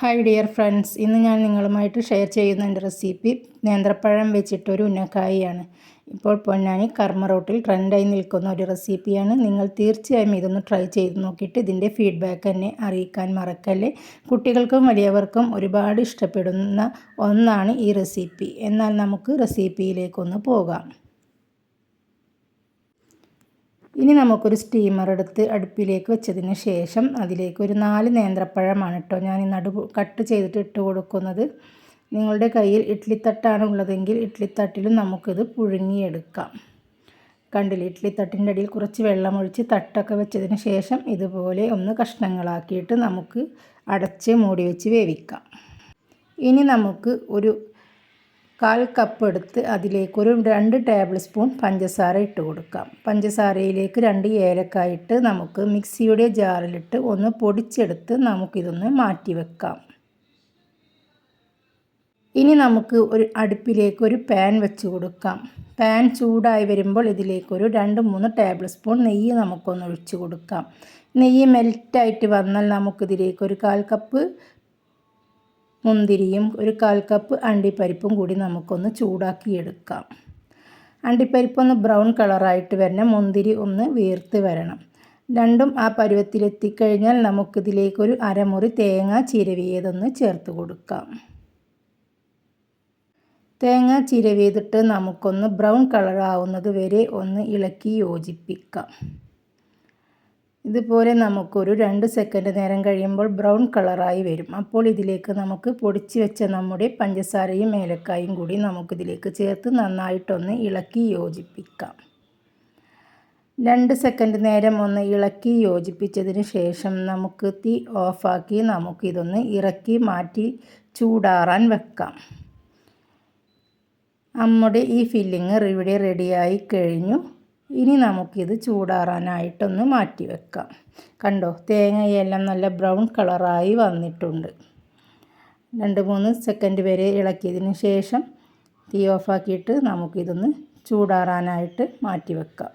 Hi dear friends, ഇന്ന് ഞാൻ നിങ്ങളുമായിട്ട് ഷെയർ ചെയ്യുന്ന എൻ്റെ റെസിപ്പി നേന്ത്രപ്പഴം വെച്ചിട്ടൊരു ഉന്നക്കായിയാണ്. ഇപ്പോൾ പൊന്നാനി കർമ്മ റോട്ടിൽ ട്രെൻഡായി നിൽക്കുന്ന ഒരു റെസിപ്പിയാണ്. നിങ്ങൾ തീർച്ചയായും ഇതൊന്ന് ട്രൈ ചെയ്ത് നോക്കിയിട്ട് ഇതിൻ്റെ ഫീഡ്ബാക്ക് എന്നെ അറിയിക്കാൻ മറക്കല്ലേ. കുട്ടികൾക്കും വലിയവർക്കും ഒരുപാട് ഇഷ്ടപ്പെടുന്ന ഒന്നാണ് ഈ റെസിപ്പി. എന്നാൽ നമുക്ക് റെസിപ്പിയിലേക്കൊന്ന് പോകാം. ഇനി നമുക്കൊരു സ്റ്റീമർ എടുത്ത് അടുപ്പിലേക്ക് വെച്ചതിന് ശേഷം അതിലേക്ക് ഒരു 4 നേന്ത്രപ്പഴമാണ് ഞാൻ കട്ട് ചെയ്തിട്ട് ഇട്ട് കൊടുക്കുന്നത്. നിങ്ങളുടെ കയ്യിൽ ഇഡ്ഡലിത്തട്ടാണ് ഉള്ളതെങ്കിൽ ഇഡ്ഡലിത്തട്ടിലും നമുക്കിത് പുഴുങ്ങിയെടുക്കാം. കണ്ടില്ലേ, ഇഡ്ഡലിത്തട്ടിൻ്റെ അടിയിൽ കുറച്ച് വെള്ളമൊഴിച്ച് തട്ടൊക്കെ വെച്ചതിന് ശേഷം ഇതുപോലെ ഒന്ന് കഷ്ണങ്ങളാക്കിയിട്ട് നമുക്ക് അടച്ച് മൂടി വെച്ച് വേവിക്കാം. ഇനി നമുക്ക് ഒരു 1/4 കപ്പ് എടുത്ത് അതിലേക്കൊരു 2 ടേബിൾ സ്പൂൺ പഞ്ചസാര ഇട്ട് കൊടുക്കാം. പഞ്ചസാരയിലേക്ക് 2 ഏലക്കായ ഇട്ട് നമുക്ക് മിക്സിയുടെ ജാറിലിട്ട് ഒന്ന് പൊടിച്ചെടുത്ത് നമുക്കിതൊന്ന് മാറ്റി വെക്കാം. ഇനി നമുക്ക് അടുപ്പിലേക്ക് ഒരു പാൻ വെച്ച് കൊടുക്കാം. പാൻ ചൂടായി വരുമ്പോൾ ഇതിലേക്കൊരു 2-3 ടേബിൾ സ്പൂൺ നെയ്യ് നമുക്കൊന്ന് ഒഴിച്ച് കൊടുക്കാം. നെയ്യ് മെൽറ്റായിട്ട് വന്നാൽ നമുക്കിതിലേക്ക് ഒരു 1/4 കപ്പ് മുന്തിരിയും ഒരു 1/4 കപ്പ് അണ്ടിപ്പരിപ്പും കൂടി നമുക്കൊന്ന് ചൂടാക്കിയെടുക്കാം. അണ്ടിപ്പരിപ്പൊന്ന് ബ്രൗൺ കളറായിട്ട് വരണം, മുന്തിരി ഒന്ന് വീർത്ത് വരണം. രണ്ടും ആ പരുവത്തിലെത്തിക്കഴിഞ്ഞാൽ നമുക്കിതിലേക്കൊരു അരമുറി തേങ്ങ ചിരവിയതൊന്ന് ചേർത്ത് കൊടുക്കാം. തേങ്ങ ചിരവിയതിട്ട് നമുക്കൊന്ന് ബ്രൗൺ കളറാവുന്നത് വരെ ഒന്ന് ഇളക്കി യോജിപ്പിക്കാം. ഇതുപോലെ നമുക്കൊരു 2 സെക്കൻഡ് നേരം കഴിയുമ്പോൾ ബ്രൗൺ കളറായി വരും. അപ്പോൾ ഇതിലേക്ക് നമുക്ക് പൊടിച്ച് വെച്ച നമ്മുടെ പഞ്ചസാരയും ഏലക്കായും കൂടി നമുക്കിതിലേക്ക് ചേർത്ത് നന്നായിട്ടൊന്ന് ഇളക്കി യോജിപ്പിക്കാം. 2 സെക്കൻഡ് നേരം ഒന്ന് ഇളക്കി യോജിപ്പിച്ചതിന് ശേഷം നമുക്ക് തീ ഓഫാക്കി നമുക്കിതൊന്ന് ഇറക്കി മാറ്റി ചൂടാറാൻ വെക്കാം. നമ്മുടെ ഈ ഫില്ലിങ് ഇവിടെ റെഡിയായി കഴിഞ്ഞു. ഇനി നമുക്കിത് ചൂടാറാനായിട്ടൊന്ന് മാറ്റി വെക്കാം. കണ്ടോ, തേങ്ങയെല്ലാം നല്ല ബ്രൗൺ കളറായി വന്നിട്ടുണ്ട്. 2-3 സെക്കൻഡ് വരെ ഇളക്കിയതിന് ശേഷം തീ ഓഫാക്കിയിട്ട് നമുക്കിതൊന്ന് ചൂടാറാനായിട്ട് മാറ്റി വെക്കാം.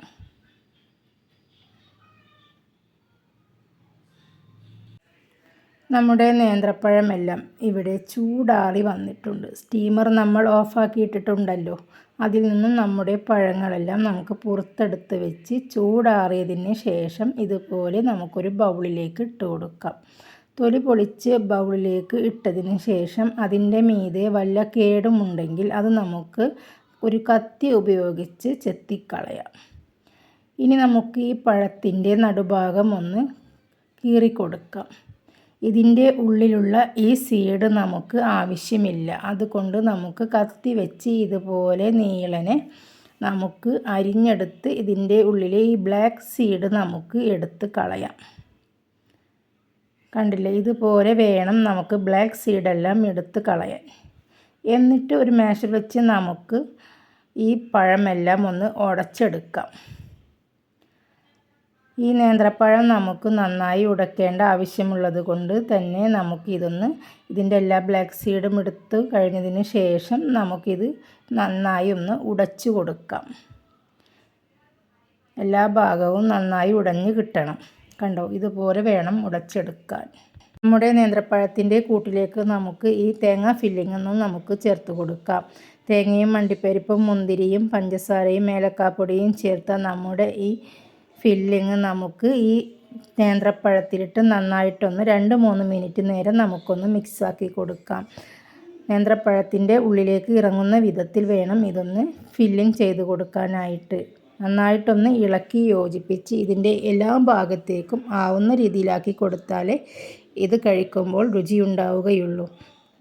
നമ്മുടെ നേന്ത്രപ്പഴമെല്ലാം ഇവിടെ ചൂടാറി വന്നിട്ടുണ്ട്. സ്റ്റീമർ നമ്മൾ ഓഫാക്കിയിട്ടിട്ടുണ്ടല്ലോ, അതിൽ നിന്നും നമ്മുടെ പഴങ്ങളെല്ലാം നമുക്ക് പുറത്തെടുത്ത് വെച്ച് ചൂടാറിയതിന് ശേഷം ഇതുപോലെ നമുക്കൊരു ബൗളിലേക്ക് ഇട്ട് കൊടുക്കാം. തൊലി പൊളിച്ച് ബൗളിലേക്ക് ഇട്ടതിന് ശേഷം അതിൻ്റെ മീതെ വല്ല കേടുമുണ്ടെങ്കിൽ അത് നമുക്ക് ഒരു കത്തി ഉപയോഗിച്ച് ചെത്തിക്കളയാം. ഇനി നമുക്ക് ഈ പഴത്തിൻ്റെ നടുഭാഗം ഒന്ന് കീറിക്കൊടുക്കാം. ഇതിൻ്റെ ഉള്ളിലുള്ള ഈ സീഡ് നമുക്ക് ആവശ്യമില്ല. അതുകൊണ്ട് നമുക്ക് കത്തി വെച്ച് ഇതുപോലെ നീളനെ നമുക്ക് അരിഞ്ഞെടുത്ത് ഇതിൻ്റെ ഉള്ളിലെ ഈ ബ്ലാക്ക് സീഡ് നമുക്ക് എടുത്ത് കളയാം. കണ്ടില്ലേ, ഇതുപോലെ വേണം നമുക്ക് ബ്ലാക്ക് സീഡെല്ലാം എടുത്ത് കളയാൻ. എന്നിട്ട് ഒരു മാഷർ വെച്ച് നമുക്ക് ഈ പഴമെല്ലാം ഒന്ന് ഉടച്ചെടുക്കാം. ഈ നേന്ത്രപ്പഴം നമുക്ക് നന്നായി ഉടക്കേണ്ട ആവശ്യമുള്ളത് കൊണ്ട് തന്നെ ഇതിൻ്റെ എല്ലാ ബ്ലാക്ക് സീഡും എടുത്ത് കഴിഞ്ഞതിന് ശേഷം നമുക്കിത് നന്നായി ഒന്ന് ഉടച്ചു കൊടുക്കാം. എല്ലാ ഭാഗവും നന്നായി ഉടഞ്ഞ് കിട്ടണം. കണ്ടോ, ഇതുപോലെ വേണം ഉടച്ചെടുക്കാൻ. നമ്മുടെ നേന്ത്രപ്പഴത്തിൻ്റെ കൂട്ടിലേക്ക് നമുക്ക് ഈ തേങ്ങ ഫില്ലിങ്ങൊന്നും നമുക്ക് ചേർത്ത് കൊടുക്കാം. തേങ്ങയും അണ്ടിപ്പരിപ്പും മുന്തിരിയും പഞ്ചസാരയും ഏലക്കാപ്പൊടിയും ചേർത്ത നമ്മുടെ ഈ ഫില്ലിങ് നമുക്ക് ഈ നേന്ത്രപ്പഴത്തിലിട്ട് നന്നായിട്ടൊന്ന് 2-3 മിനിറ്റ് നേരം നമുക്കൊന്ന് മിക്സാക്കി കൊടുക്കാം. നേന്ത്രപ്പഴത്തിൻ്റെ ഉള്ളിലേക്ക് ഇറങ്ങുന്ന വിധത്തിൽ വേണം ഇതൊന്ന് ഫില്ലിങ് ചെയ്ത് കൊടുക്കാനായിട്ട്. നന്നായിട്ടൊന്ന് ഇളക്കി യോജിപ്പിച്ച് ഇതിൻ്റെ എല്ലാ ഭാഗത്തേക്കും ആവുന്ന രീതിയിലാക്കി കൊടുത്താലേ ഇത് കഴിക്കുമ്പോൾ രുചിയുണ്ടാവുകയുള്ളൂ.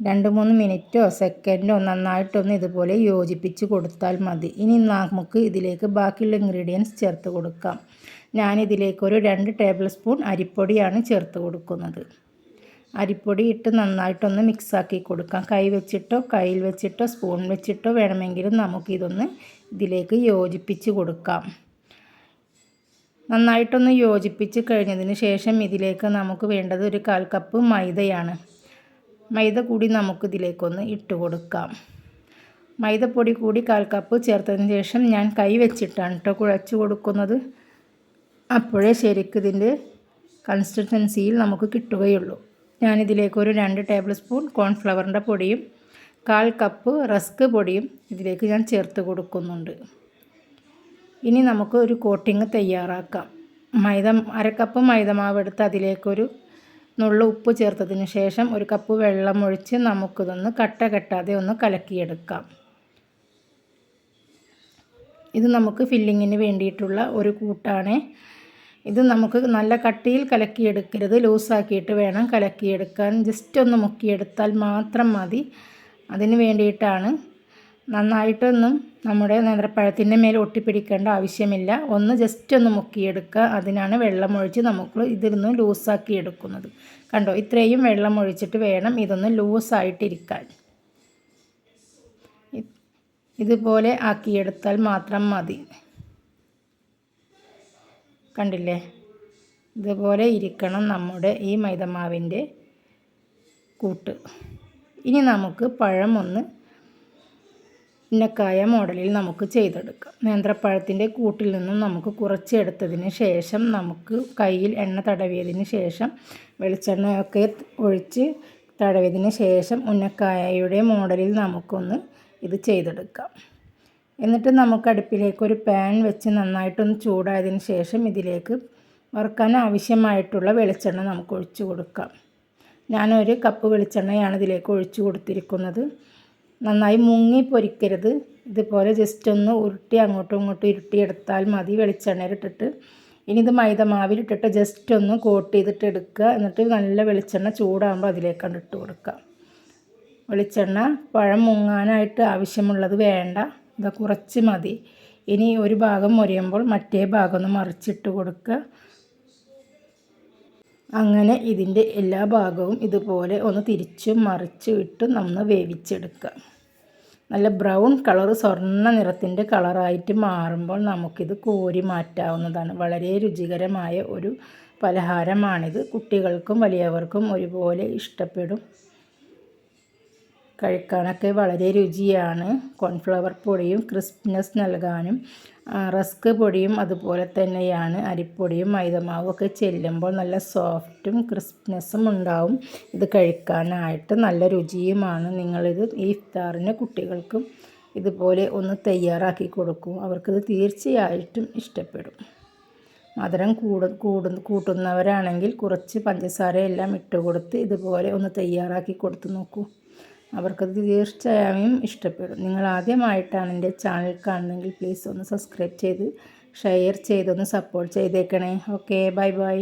2-3 മിനിറ്റോ സെക്കൻഡോ നന്നായിട്ടൊന്ന് ഇതുപോലെ യോജിപ്പിച്ച് കൊടുത്താൽ മതി. ഇനി നമുക്ക് ഇതിലേക്ക് ബാക്കിയുള്ള ഇൻഗ്രീഡിയൻസ് ചേർത്ത് കൊടുക്കാം. ഞാനിതിലേക്കൊരു 2 ടേബിൾ സ്പൂൺ അരിപ്പൊടിയാണ് ചേർത്ത് കൊടുക്കുന്നത്. അരിപ്പൊടി ഇട്ട് നന്നായിട്ടൊന്ന് മിക്സാക്കി കൊടുക്കാം. കയ്യിൽ വെച്ചിട്ടോ സ്പൂൺ വെച്ചിട്ടോ വേണമെങ്കിലും നമുക്കിതൊന്ന് ഇതിലേക്ക് യോജിപ്പിച്ച് കൊടുക്കാം. നന്നായിട്ടൊന്ന് യോജിപ്പിച്ച് കഴിഞ്ഞതിന് ശേഷം ഇതിലേക്ക് നമുക്ക് വേണ്ടത് ഒരു 1/4 കപ്പ് മൈദയാണ്. മൈദ കൂടി നമുക്കിതിലേക്കൊന്ന് ഇട്ട് കൊടുക്കാം. മൈദപ്പൊടി കൂടി 1/4 കപ്പ് ചേർത്തതിന് ശേഷം ഞാൻ കൈ വെച്ചിട്ടാണ് കുഴച്ച് കൊടുക്കുന്നത്. അപ്പോഴേ ശരിക്കും ഇതിൻ്റെ കൺസിസ്റ്റൻസിയിൽ നമുക്ക് കിട്ടുകയുള്ളൂ. ഞാനിതിലേക്ക് 2 ടേബിൾ സ്പൂൺ കോൺഫ്ലവറിൻ്റെ പൊടിയും 1/4 കപ്പ് റസ്ക് പൊടിയും ഇതിലേക്ക് ഞാൻ ചേർത്ത് കൊടുക്കുന്നുണ്ട്. ഇനി നമുക്ക് ഒരു കോട്ടിങ് തയ്യാറാക്കാം. 1/2 കപ്പ് മൈദമാവ് എടുത്ത് അതിലേക്കൊരു നുള്ളു ഉപ്പ് ചേർത്തതിന് ശേഷം 1 കപ്പ് വെള്ളം ഒഴിച്ച് നമുക്കിതൊന്ന് കട്ട കെട്ടാതെ ഒന്ന് കലക്കിയെടുക്കാം. ഇത് നമുക്ക് ഫില്ലിങ്ങിന് വേണ്ടിയിട്ടുള്ള ഒരു കൂട്ടാണ്. ഇത് നമുക്ക് നല്ല കട്ടിയിൽ കലക്കിയെടുക്കരുത്, ലൂസാക്കിയിട്ട് വേണം കലക്കിയെടുക്കാൻ. ജസ്റ്റ് ഒന്ന് മുക്കിയെടുത്താൽ മാത്രം മതി. അതിന് വേണ്ടിയിട്ടാണ്. നന്നായിട്ടൊന്നും നമ്മുടെ നേന്ത്രപ്പഴത്തിൻ്റെ മേൽ ഒട്ടിപ്പിടിക്കേണ്ട ആവശ്യമില്ല. ഒന്ന് ജസ്റ്റ് ഒന്ന് മുക്കിയെടുക്കുക. അതിനാണ് വെള്ളം ഒഴിച്ച് നമുക്ക് ഇതിലൊന്ന് ലൂസാക്കി എടുക്കുന്നത്. കണ്ടോ, ഇത്രയും വെള്ളം ഒഴിച്ചിട്ട് വേണം ഇതൊന്ന് ലൂസായിട്ടിരിക്കാൻ. ഇതുപോലെ ആക്കിയെടുത്താൽ മാത്രം മതി. കണ്ടില്ലേ, ഇതുപോലെ ഇരിക്കണം നമ്മുടെ ഈ മൈദമാവിൻ്റെ കൂട്ട്. ഇനി നമുക്ക് പഴം ഒന്ന് ഉന്നക്കായ മോഡലിൽ നമുക്ക് ചെയ്തെടുക്കാം. നേന്ത്രപ്പഴത്തിൻ്റെ കൂട്ടിൽ നിന്നും നമുക്ക് കുറച്ച് എടുത്തതിന് ശേഷം നമുക്ക് കയ്യിൽ എണ്ണ തടവിയതിന് ശേഷം വെളിച്ചെണ്ണയൊക്കെ ഒഴിച്ച് തടവിയതിന് ശേഷം ഉന്നക്കായയുടെ മോഡലിൽ നമുക്കൊന്ന് ഇത് ചെയ്തെടുക്കാം. എന്നിട്ട് നമുക്ക് അടുപ്പിലേക്ക് ഒരു പാൻ വെച്ച് നന്നായിട്ടൊന്ന് ചൂടായതിന് ശേഷം ഇതിലേക്ക് വറുക്കാൻ ആവശ്യമായിട്ടുള്ള വെളിച്ചെണ്ണ നമുക്ക് ഒഴിച്ചു കൊടുക്കാം. ഞാനൊരു കപ്പ് വെളിച്ചെണ്ണയാണ് ഇതിലേക്ക് ഒഴിച്ചു കൊടുത്തിരിക്കുന്നത്. നന്നായി മുങ്ങി പൊരിക്കരുത്. ഇതുപോലെ ജസ്റ്റ് ഒന്ന് ഉരുട്ടി അങ്ങോട്ടും ഇങ്ങോട്ടും ഉരുട്ടിയെടുത്താൽ മതി വെളിച്ചെണ്ണയിലിട്ടിട്ട്. ഇനി ഇത് മൈദമാവിലിട്ടിട്ട് ജസ്റ്റ് ഒന്ന് കോട്ട് ചെയ്തിട്ട് എടുക്കുക. എന്നിട്ട് നല്ല വെളിച്ചെണ്ണ ചൂടാകുമ്പോൾ അതിലേക്കാണ് ഇട്ട് കൊടുക്കുക. വെളിച്ചെണ്ണ പഴം മുങ്ങാനായിട്ട് ആവശ്യമുള്ളത് വേണ്ട, ഇത് കുറച്ച് മതി. ഇനി ഒരു ഭാഗം മൊരിയുമ്പോൾ മറ്റേ ഭാഗം ഒന്ന് മറിച്ചിട്ട് കൊടുക്കുക. അങ്ങനെ ഇതിൻ്റെ എല്ലാ ഭാഗവും ഇതുപോലെ ഒന്ന് തിരിച്ചും മറിച്ചും ഇട്ട് നമ്മൾ വേവിച്ചെടുക്കുക. നല്ല ബ്രൗൺ കളർ, സ്വർണ്ണ നിറത്തിൻ്റെ കളറായിട്ട് മാറുമ്പോൾ നമുക്കിത് കോരി മാറ്റാവുന്നതാണ്. വളരെ രുചികരമായ ഒരു പലഹാരമാണിത്. കുട്ടികൾക്കും വലിയവർക്കും ഒരുപോലെ ഇഷ്ടപ്പെടും. കഴിക്കാനൊക്കെ വളരെ രുചിയാണ്. കോൺഫ്ലവർ പൊടിയും ക്രിസ്പിനെസ് നൽകാനും റസ്ക് പൊടിയും അതുപോലെ തന്നെയാണ്. അരിപ്പൊടിയും മൈദമാവും ഒക്കെ ചെല്ലുമ്പോൾ നല്ല സോഫ്റ്റും ക്രിസ്പിനെസ്സും ഉണ്ടാവും. ഇത് കഴിക്കാനായിട്ട് നല്ല രുചിയുമാണ്. നിങ്ങളിത് ഈ ഇഫ്താറിന് കുട്ടികൾക്കും ഇതുപോലെ ഒന്ന് തയ്യാറാക്കി കൊടുക്കും. അവർക്കിത് തീർച്ചയായിട്ടും ഇഷ്ടപ്പെടും. മധുരം കൂട്ടുന്നവരാണെങ്കിൽ കുറച്ച് പഞ്ചസാരയെല്ലാം ഇട്ട് കൊടുത്ത് ഇതുപോലെ ഒന്ന് തയ്യാറാക്കി കൊടുത്ത് നോക്കൂ. അവർക്കത് തീർച്ചയായും ഇഷ്ടപ്പെടും. നിങ്ങൾ ആദ്യമായിട്ടാണ് എൻ്റെ ചാനൽ കാണുന്നതെങ്കിൽ പ്ലീസ് ഒന്ന് സബ്സ്ക്രൈബ് ചെയ്ത് ഷെയർ ചെയ്തൊന്ന് സപ്പോർട്ട് ചെയ്തേക്കണേ. Okay, bye bye.